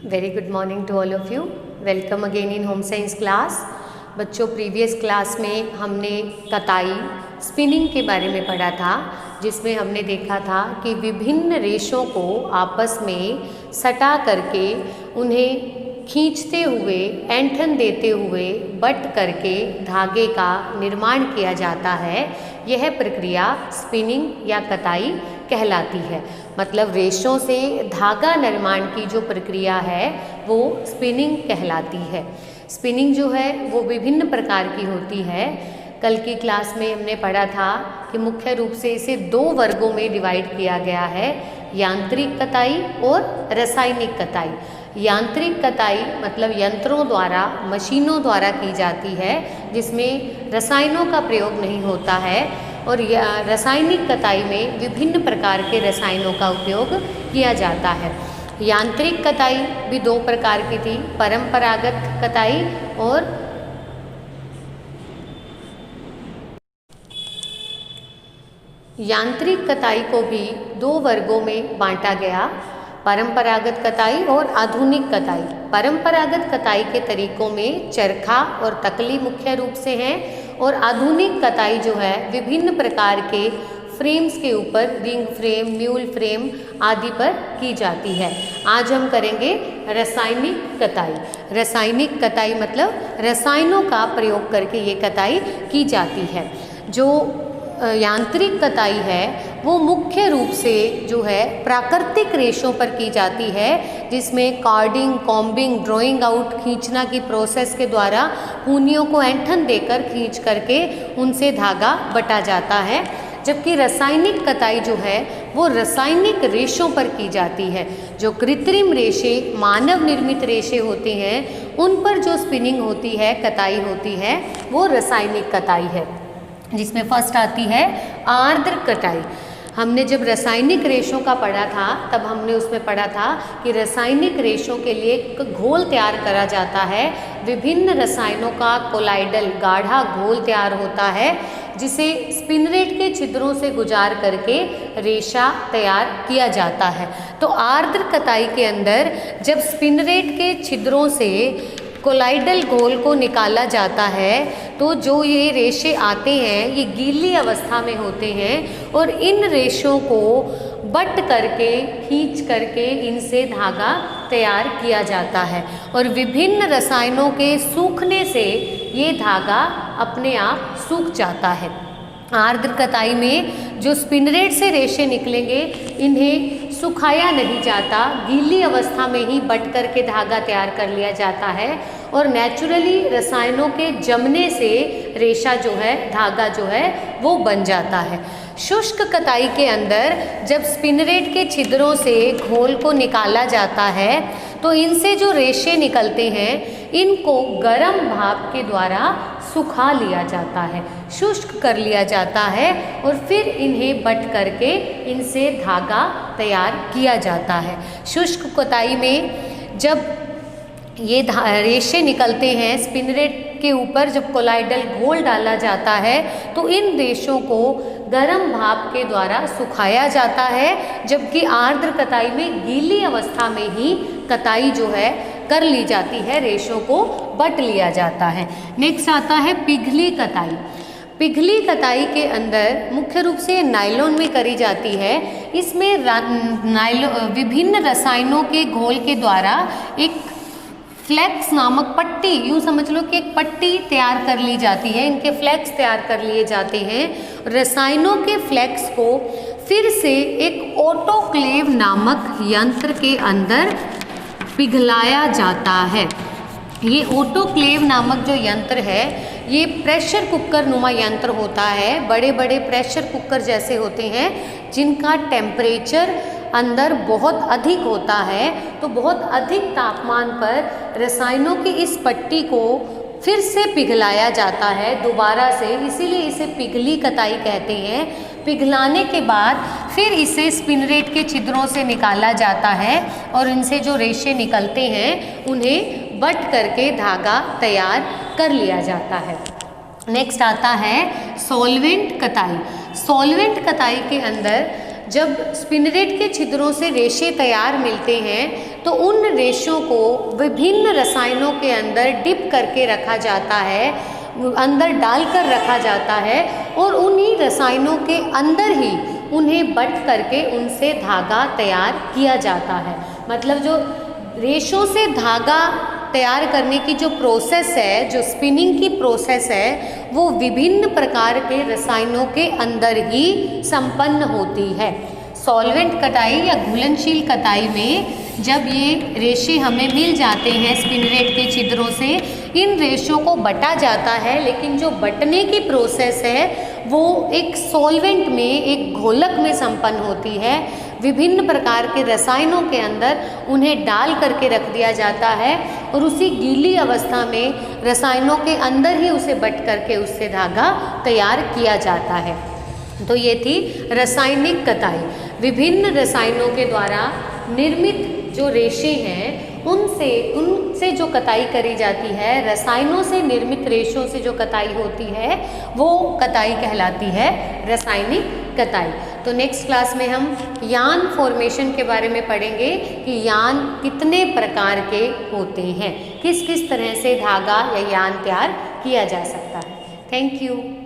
Very good morning to all of you. Welcome again in home science class. बच्चों, previous class में हमने कताई spinning के बारे में पढ़ा था, जिसमें हमने देखा था कि विभिन्न रेशों को आपस में सटा करके उन्हें खींचते हुए, ऐंठन देते हुए बट करके धागे का निर्माण किया जाता है। यह प्रक्रिया स्पिनिंग या कताई कहलाती है। मतलब रेशों से धागा निर्माण की जो प्रक्रिया है वो स्पिनिंग कहलाती है। स्पिनिंग जो है वो विभिन्न प्रकार की होती है। कल की क्लास में हमने पढ़ा था कि मुख्य रूप से इसे दो वर्गों में डिवाइड किया गया है, यांत्रिक कताई और रासायनिक कताई। यांत्रिक कताई मतलब यंत्रों द्वारा, मशीनों द्वारा की जाती है, जिसमें रसायनों का प्रयोग नहीं होता है। और रासायनिक कताई में विभिन्न प्रकार के रसायनों का उपयोग किया जाता है। यांत्रिक कताई भी दो प्रकार की थी, परंपरागत कताई और यांत्रिक कताई को भी दो वर्गों में बांटा गया, परंपरागत कताई और आधुनिक कताई। परंपरागत कताई के तरीकों में चरखा और तकली मुख्य रूप से हैं, और आधुनिक कताई जो है विभिन्न प्रकार के फ्रेम्स के ऊपर, रिंग फ्रेम, म्यूल फ्रेम आदि पर की जाती है। आज हम करेंगे रासायनिक कताई। रासायनिक कताई मतलब रसायनों का प्रयोग करके ये कताई की जाती है। जो यांत्रिक कताई है वो मुख्य रूप से जो है प्राकृतिक रेशों पर की जाती है, जिसमें कार्डिंग, कॉम्बिंग, ड्राइंग आउट, खींचना की प्रोसेस के द्वारा ऊनियों को ऐंठन देकर खींच करके उनसे धागा बटा जाता है। जबकि रासायनिक कताई जो है वो रासायनिक रेशों पर की जाती है। जो कृत्रिम रेशे, मानव निर्मित रेशे होते हैं, उन पर जो स्पिनिंग होती है, कताई होती है, वो रासायनिक कताई है। जिसमें फर्स्ट आती है आर्द्र कताई। हमने जब रासायनिक रेशों का पढ़ा था तब हमने उसमें पढ़ा था कि रासायनिक रेशों के लिए एक घोल तैयार करा जाता है। विभिन्न रसायनों का कोलाइडल गाढ़ा घोल तैयार होता है, जिसे स्पिनरेट के छिद्रों से गुजार करके रेशा तैयार किया जाता है। तो आर्द्र कताई के अंदर जब स्पिनरेट के छिद्रों से कोलाइडल घोल को निकाला जाता है तो जो ये रेशे आते हैं ये गीली अवस्था में होते हैं, और इन रेशों को बट करके, खींच करके इनसे धागा तैयार किया जाता है। और विभिन्न रसायनों के सूखने से ये धागा अपने आप सूख जाता है। आर्द्र कताई में जो स्पिनरेट से रेशे निकलेंगे इन्हें सुखाया नहीं जाता, गीली अवस्था में ही बट करके धागा तैयार कर लिया जाता है, और नेचुरली रसायनों के जमने से रेशा जो है, धागा जो है वो बन जाता है। शुष्क कताई के अंदर जब स्पिनरेट के छिद्रों से घोल को निकाला जाता है तो इनसे जो रेशे निकलते हैं इनको गर्म भाप के द्वारा सुखा लिया जाता है, शुष्क कर लिया जाता है, और फिर इन्हें बट करके इनसे धागा तैयार किया जाता है। शुष्क कताई में जब ये रेशे निकलते हैं स्पिनरेट के ऊपर, जब कोलाइडल घोल डाला जाता है तो इन रेशों को गर्म भाप के द्वारा सुखाया जाता है। जबकि आर्द्र कताई में गीली अवस्था में ही कताई जो है कर ली जाती है, रेशों को बट लिया जाता है। नेक्स्ट आता है पिघली कताई। पिघली कताई के अंदर मुख्य रूप से नायलॉन में करी जाती है। इसमें विभिन्न रसायनों के घोल के द्वारा एक फ्लेक्स नामक पट्टी, यूँ समझ लो कि एक पट्टी तैयार कर ली जाती है। इनके फ्लेक्स तैयार कर लिए जाते हैं। रसायनों के फ्लेक्स को फिर से एक ऑटोक्लेव नामक यंत्र के अंदर पिघलाया जाता है। ये ऑटोक्लेव नामक जो यंत्र है ये प्रेशर कुकर नुमा यंत्र होता है। बड़े बड़े प्रेशर कुकर जैसे होते हैं जिनका टेम्परेचर अंदर बहुत अधिक होता है, तो बहुत अधिक तापमान पर रसायनों की इस पट्टी को फिर से पिघलाया जाता है दोबारा से, इसीलिए इसे पिघली कताई कहते हैं। पिघलाने के बाद फिर इसे स्पिनरेट के छिद्रों से निकाला जाता है, और इनसे जो रेशे निकलते हैं उन्हें बट करके धागा तैयार कर लिया जाता है। नेक्स्ट आता है सॉल्वेंट कताई। सॉल्वेंट कताई के अंदर जब स्पिनरेट के छिद्रों से रेशे तैयार मिलते हैं तो उन रेशों को विभिन्न रसायनों के अंदर डिप करके रखा जाता है, अंदर डालकर रखा जाता है और उन्हीं रसायनों के अंदर ही उन्हें बट करके उनसे धागा तैयार किया जाता है। मतलब जो रेशों से धागा तैयार करने की जो प्रोसेस है, जो स्पिनिंग की प्रोसेस है, वो विभिन्न प्रकार के रसायनों के अंदर ही संपन्न होती है। सॉल्वेंट कताई या घुलनशील कताई में जब ये रेशे हमें मिल जाते हैं स्पिनरेट के छिद्रों से, इन रेशों को बटा जाता है, लेकिन जो बटने की प्रोसेस है वो एक सॉल्वेंट में, एक घोलक में संपन्न होती है। विभिन्न प्रकार के रसायनों के अंदर उन्हें डाल करके रख दिया जाता है और उसी गीली अवस्था में रसायनों के अंदर ही उसे बट करके उससे धागा तैयार किया जाता है। तो ये थी रासायनिक कताई। विभिन्न रसायनों के द्वारा निर्मित जो रेशे हैं उनसे जो कताई करी जाती है, रसायनों से निर्मित रेशों से जो कताई होती है वो कताई कहलाती है रासायनिक कताई। तो नेक्स्ट क्लास में हम यान फॉर्मेशन के बारे में पढ़ेंगे कि यान कितने प्रकार के होते हैं, किस किस तरह से धागा या यान तैयार किया जा सकता है। Thank you.